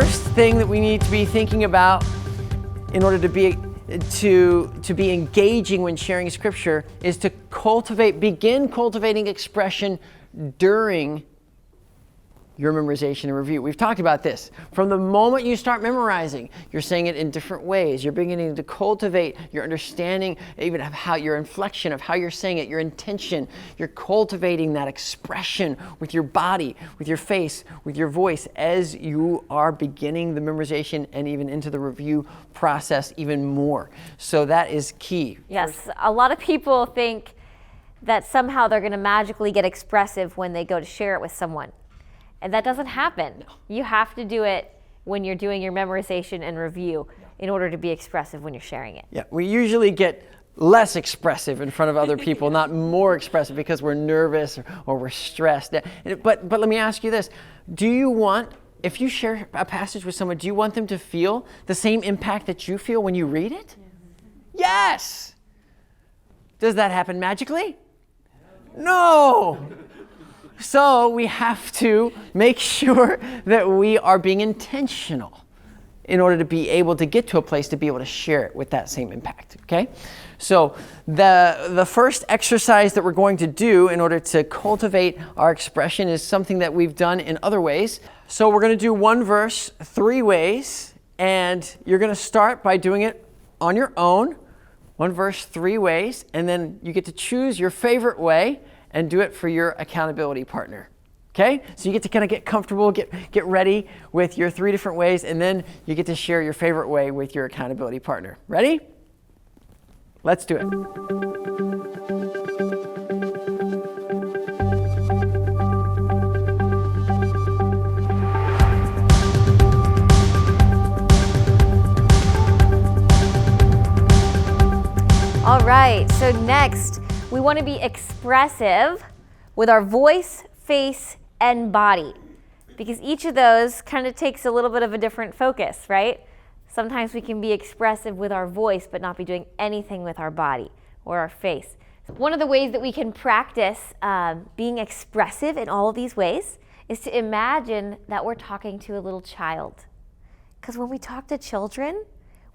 first thing that we need to be thinking about in order to be engaging when sharing scripture is to begin cultivating expression during your memorization and review. We've talked about this. From the moment you start memorizing, you're saying it in different ways. You're beginning to cultivate your understanding, even of how your inflection, of how you're saying it, your intention. You're cultivating that expression with your body, with your face, with your voice as you are beginning the memorization and even into the review process even more. So that is key. Yes, a lot of people think that somehow they're going to magically get expressive when they go to share it with someone. And that doesn't happen. No. You have to do it when you're doing your memorization and review in order to be expressive when you're sharing it. Yeah, we usually get less expressive in front of other people, not more expressive because we're nervous or we're stressed. But let me ask you this. Do you want, if you share a passage with someone, do you want them to feel the same impact that you feel when you read it? Yes! Does that happen magically? No! So we have to make sure that we are being intentional in order to be able to get to a place to be able to share it with that same impact, okay? So the first exercise that we're going to do in order to cultivate our expression is something that we've done in other ways. So we're going to do one verse 3 ways, and you're going to start by doing it on your own, one verse 3 ways, and then you get to choose your favorite way and do it for your accountability partner. Okay? So you get to kind of get comfortable, get ready with your 3 different ways, and then you get to share your favorite way with your accountability partner. Ready? Let's do it. All right, so next, we want to be expressive with our voice, face, and body, because each of those kind of takes a little bit of a different focus, right? Sometimes we can be expressive with our voice but not be doing anything with our body or our face. One of the ways that we can practice being expressive in all of these ways is to imagine that we're talking to a little child. Because when we talk to children,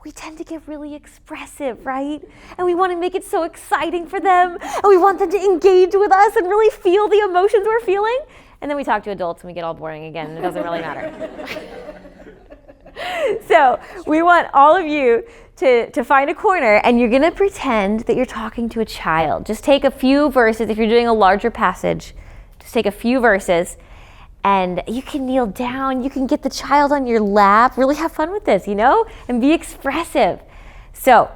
we tend to get really expressive, right? And we want to make it so exciting for them, and we want them to engage with us and really feel the emotions we're feeling. And then we talk to adults and we get all boring again, and it doesn't really matter. So we want all of you to find a corner, and you're going to pretend that you're talking to a child. Just take a few verses. If you're doing a larger passage, just take a few verses. And you can kneel down, you can get the child on your lap, really have fun with this, and be expressive. So,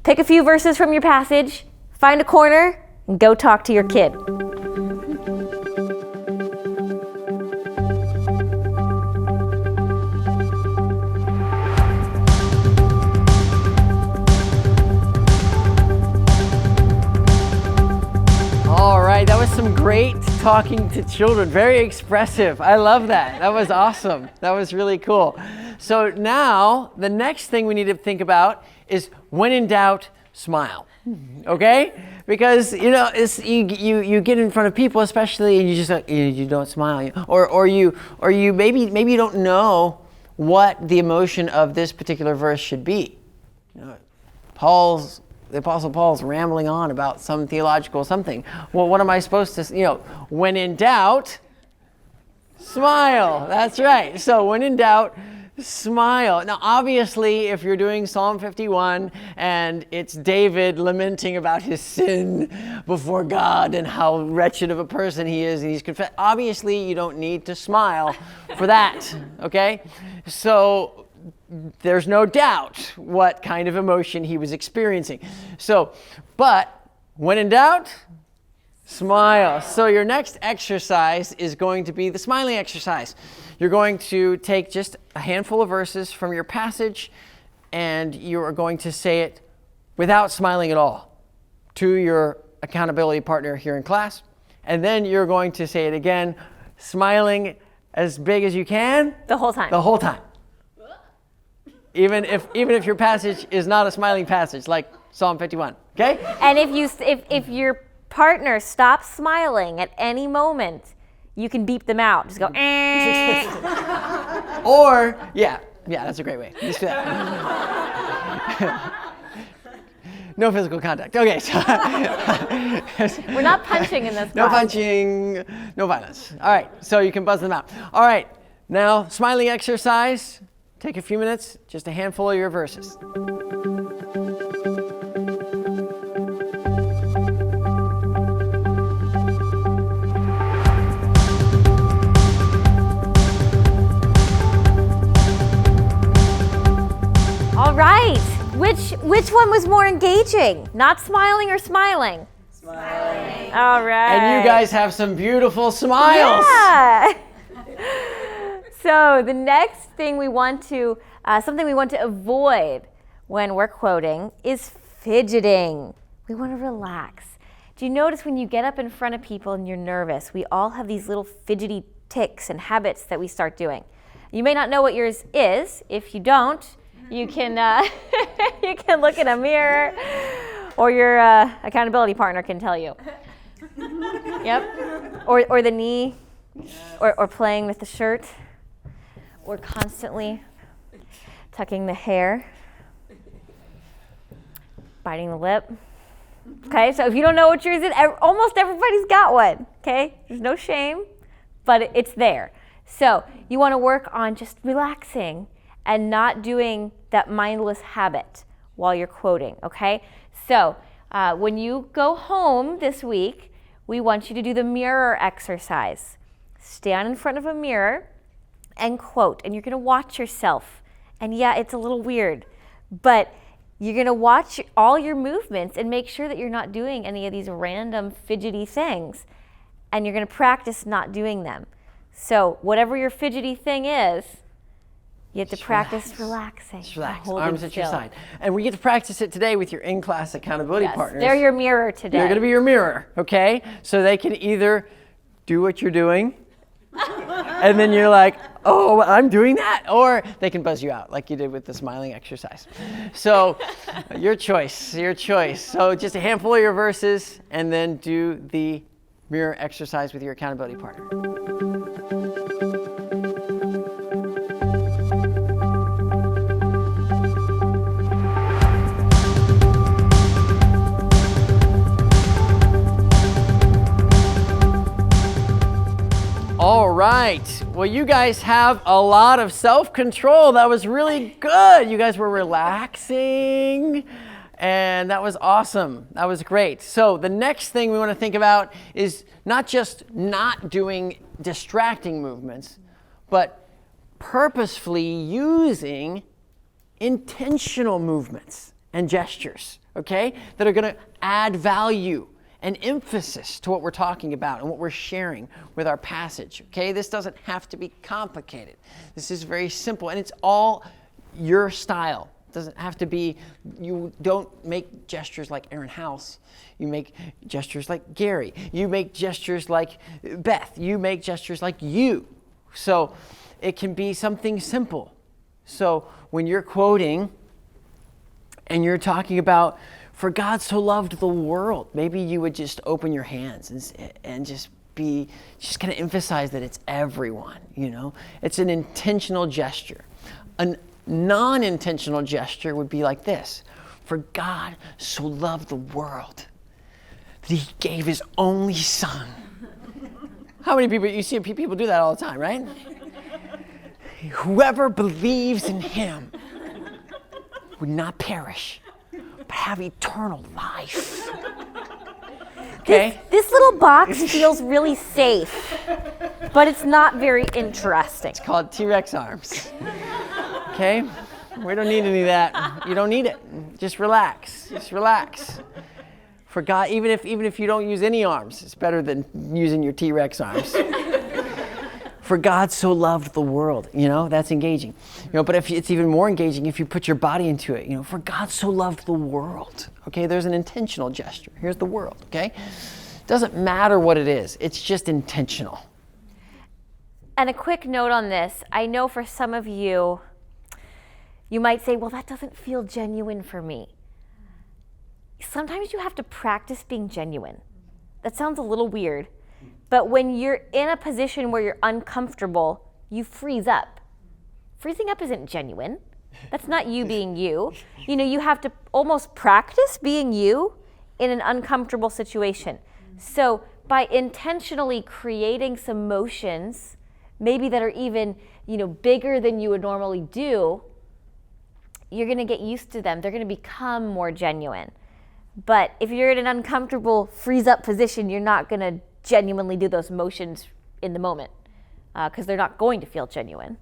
pick a few verses from your passage, find a corner, and go talk to your kid. All right, that was some great talking to children. Very expressive. I love that. That was awesome. That was really cool. So now the next thing we need to think about is when in doubt, smile. Okay? Because you get in front of people, especially, and you just you don't smile, or you maybe you don't know what the emotion of this particular verse should be. The Apostle Paul's rambling on about some theological something. Well, what am I supposed to, when in doubt, smile. That's right. So when in doubt, smile. Now, obviously, if you're doing Psalm 51 and it's David lamenting about his sin before God and how wretched of a person he is, and he's confessed, obviously you don't need to smile for that, okay? So there's no doubt what kind of emotion he was experiencing. So, but when in doubt, smile. So your next exercise is going to be the smiling exercise. You're going to take just a handful of verses from your passage, and you are going to say it without smiling at all to your accountability partner here in class. And then you're going to say it again, smiling as big as you can. The whole time. The whole time. Even if your passage is not a smiling passage, like Psalm 51, okay? And if your partner stops smiling at any moment, you can beep them out. Just go, eh. Or, yeah, that's a great way. Just do that. No physical contact. Okay, so. We're not punching in this No class. punching, no violence. All right, so you can buzz them out. All right, now smiling exercise. Take a few minutes, just a handful of your verses. All right. Which one was more engaging? Not smiling or smiling? Smiling. All right. And you guys have some beautiful smiles. Yeah. So the next thing we want to, something we want to avoid when we're quoting is fidgeting. We want to relax. Do you notice when you get up in front of people and you're nervous, we all have these little fidgety tics and habits that we start doing. You may not know what yours is. If you don't, you can you can look in a mirror, or your accountability partner can tell you. Yep. Or the knee, or playing with the shirt, or constantly tucking the hair, biting the lip. Okay, so if you don't know what yours is, almost everybody's got one. Okay, there's no shame, but it's there. So you want to work on just relaxing and not doing that mindless habit while you're quoting, okay? So when you go home this week, we want you to do the mirror exercise. Stand in front of a mirror and quote, and you're gonna watch yourself. And yeah, it's a little weird, but you're gonna watch all your movements and make sure that you're not doing any of these random fidgety things. And you're gonna practice not doing them. So whatever your fidgety thing is, you have to practice relaxing. Just relax, holding arms at your still. side. And we get to practice it today with your in-class accountability Yes, partners. they're your mirror today. They're gonna be your mirror, okay? So they can either do what you're doing, and then you're like, oh, I'm doing that, or they can buzz you out like you did with the smiling exercise. So your choice, your choice. So just a handful of your verses, and then do the mirror exercise with your accountability partner. All right. Well, you guys have a lot of self-control. That was really good. You guys were relaxing, and that was awesome. That was great. So the next thing we want to think about is not just not doing distracting movements, but purposefully using intentional movements and gestures, okay, that are going to add value and emphasis to what we're talking about and what we're sharing with our passage, okay? This doesn't have to be complicated. This is very simple, and it's all your style. It doesn't have to be, you don't make gestures like Aaron House. You make gestures like Gary. You make gestures like Beth. You make gestures like you. So it can be something simple. So when you're quoting and you're talking about, for God so loved the world, maybe you would just open your hands and just kind of emphasize that it's everyone, you know? It's an intentional gesture. A non-intentional gesture would be like this: for God so loved the world that he gave his only son. How many people, you see people do that all the time, right? Whoever believes in him would not perish, but have eternal life. Okay? This little box feels really safe, but it's not very interesting. It's called T-Rex arms. Okay? We don't need any of that. You don't need it. Just relax. Just relax. For God, even if you don't use any arms, it's better than using your T-Rex arms. For God so loved the world, you know, that's engaging. You know, but if it's even more engaging if you put your body into it, you know, for God so loved the world. Okay, there's an intentional gesture. Here's the world, okay? Doesn't matter what it is, it's just intentional. And a quick note on this, I know for some of you, you might say, well, that doesn't feel genuine for me. Sometimes you have to practice being genuine. That sounds a little weird, But when you're in a position where you're uncomfortable, you freeze up. Freezing up isn't genuine. That's not you being you. You know, you have to almost practice being you in an uncomfortable situation. So by intentionally creating some motions, maybe that are even, bigger than you would normally do, you're going to get used to them. They're going to become more genuine. But if you're in an uncomfortable freeze up position, you're not going to genuinely do those motions in the moment because they're not going to feel genuine.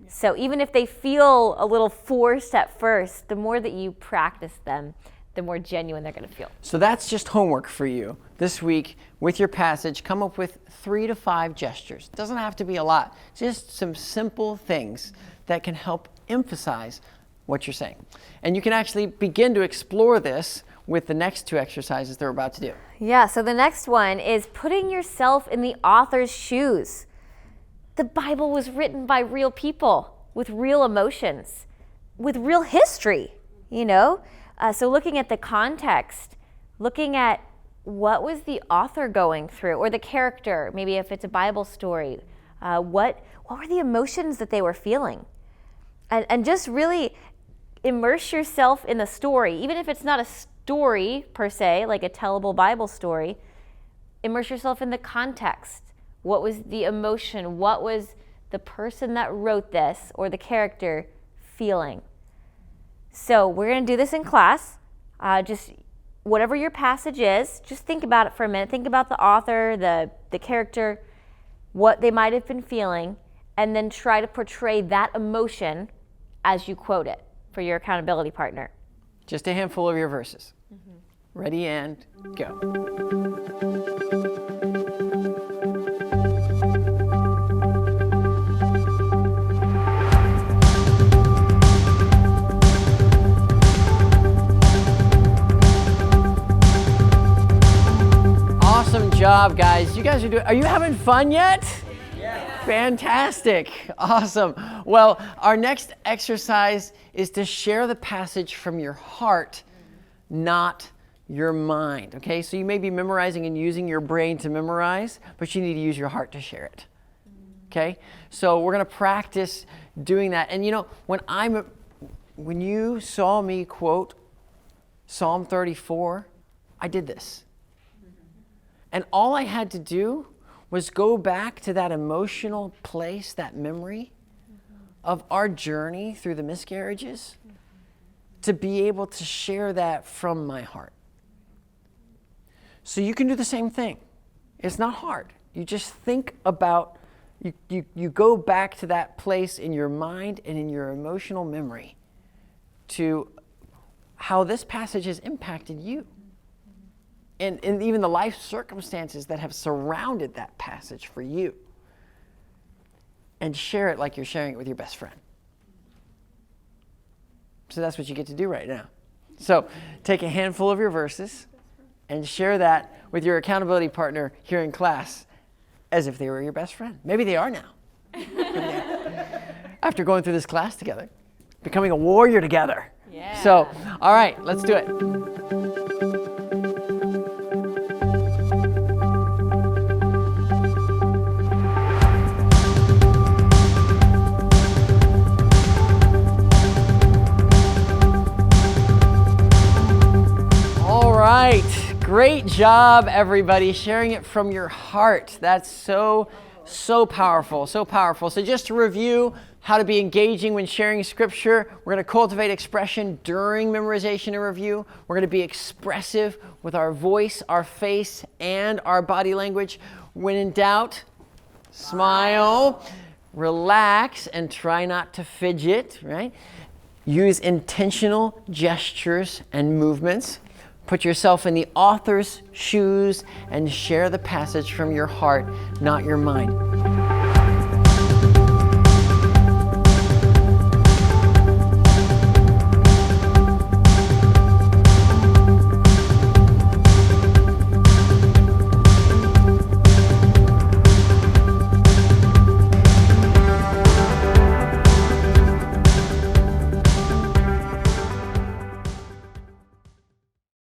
So even if they feel a little forced at first, the more that you practice them, the more genuine they're going to feel. So that's just homework for you this week. With your passage, come up with 3 to 5 gestures. It doesn't have to be a lot. Just some simple things that can help emphasize what you're saying. And you can actually begin to explore this with the next 2 exercises that we're about to do. Yeah, so the next one is putting yourself in the author's shoes. The Bible was written by real people with real emotions, with real history, So looking at the context, looking at what was the author going through, or the character, maybe if it's a Bible story, what were the emotions that they were feeling? And just really immerse yourself in the story, even if it's not a story per se, like a tellable Bible story. Immerse yourself in the context. What was the emotion? What was the person that wrote this or the character feeling? So we're going to do this in class. Just whatever your passage is, just think about it for a minute. Think about the author, the character, what they might have been feeling, and then try to portray that emotion as you quote it for your accountability partner. Just a handful of your verses. Ready and go. Awesome job, guys. You guys are you having fun yet? Yeah. Fantastic. Awesome. Well, our next exercise is to share the passage from your heart, not your mind. Okay, so you may be memorizing and using your brain to memorize, but you need to use your heart to share it. Okay, so we're going to practice doing that. And when you saw me quote Psalm 34, I did this. And all I had to do was go back to that emotional place, that memory of our journey through the miscarriages, to be able to share that from my heart. So you can do the same thing. It's not hard. You just think about, you go back to that place in your mind and in your emotional memory to how this passage has impacted you. And even the life circumstances that have surrounded that passage for you. And share it like you're sharing it with your best friend. So that's what you get to do right now. So take a handful of your verses and share that with your accountability partner here in class as if they were your best friend. Maybe they are now. After going through this class together, becoming a warrior together. Yeah. So, all right, let's do it. Great job, everybody, sharing it from your heart. That's so powerful, so powerful. So just to review how to be engaging when sharing scripture, we're going to cultivate expression during memorization and review. We're going to be expressive with our voice, our face, and our body language. When in doubt, smile, relax, and try not to fidget, right? Use intentional gestures and movements. Put yourself in the author's shoes and share the passage from your heart, not your mind.